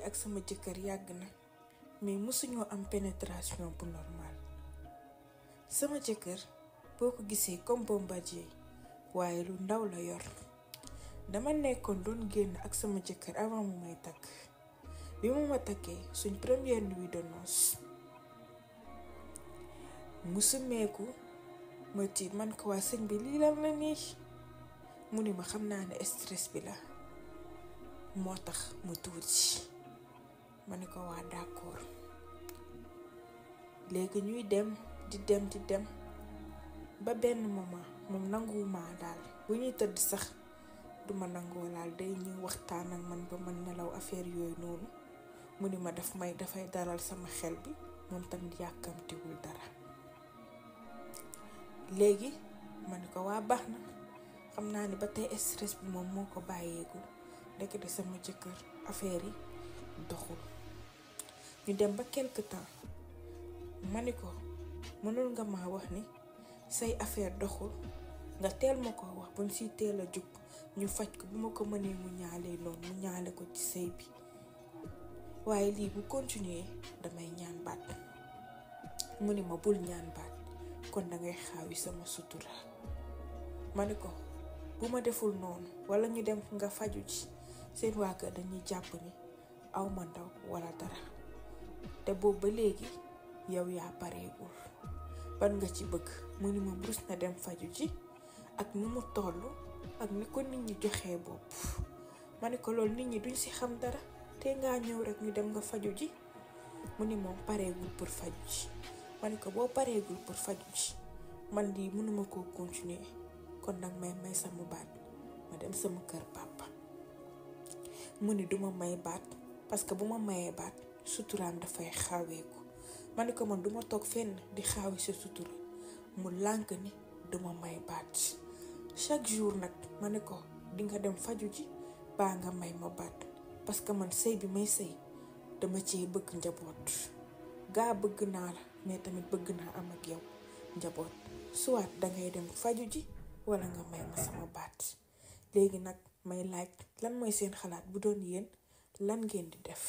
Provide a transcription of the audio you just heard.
ak sama jëkkër yàgg na mais mësuñoo am pénétration bu normal. Sama jëkkër boo ko gisee comme Bombardier waaye lu ndaw la yor. dama nekkoon doon génn ak sama jëkkër avant mu may takk. bi mu ma takkee suñ première nuit de noces mu summeeku ma tiit man ko waa sëñ bi lii lan la nii mu ni ma xam naa ne stress bi la moo tax mu tuuti. ma ne ko waa d'accord. léegi ñuy dem di dem ba benn moment moom nanguwuma daal bu ñuy tëdd sax duma nangoo laal day ñuy waxtaan ak man ba man nelaw affaire yooyu noonu mu ni ma dafay dalal sama xel bi moom tamit yàkkamtiwul dara. léegi ma ne ko waa baax na xam naa ni ba tey stress bi moom moo ko bàyyeegul ndekete sama jëkkër affaire yi doxul. ñu dem ba quelque temps ma ni ko mënul nga ma wax ni say affaire doxul nga teel ma ko wax buñ si teel a jug ñu faj ko bu ma ko mënee mu ñaalee noonu mu ñaale ko ci sëy bi waaye lii bu continuer damay ñaan baat. mu ni ma bul ñaan baat kon dangay xaawi sama sutura. ma ni ko bu ma deful noonu wala ñu dem nga faju ci seen waa kër dañuy jàpp ni aw ma ndaw wala dara te boobu ba léegi yow yaa pareegul ban nga ci bëgg. mu ni ma brus na dem faju ji ak ni mu toll ak ni ko nit ñi joxee bopp. ma ni ko loolu nit ñi duñ ci xam dara te ngaa ñëw rek ñu dem nga faju ji. mu ni moom pareegul pour faju ji. ma ni ko boo pareegul pour faju ji man lii mënuma koo continuer kon nag may sama baat ma dem sama kër papa. mu ni duma may baat parce que bu ma mayee baat suturaam dafay xaaweeku. ma ni ko man duma toog fenn di xaawi sa sutura. mu lànk ni duma may baat. chaque jour nag ma ni ko dinga dem faju ji baa nga may ma baat parce que man sëy bi may sëy dama cee bëgg njaboot. gaa bëgg naa la mais tamit bëgg naa am ak yow njaboot. soit dangay dem faju ji wala nga may ma sama baat. léegi nag may laaj lan mooy seen xalaat bu doon yéen lan ngeen di def.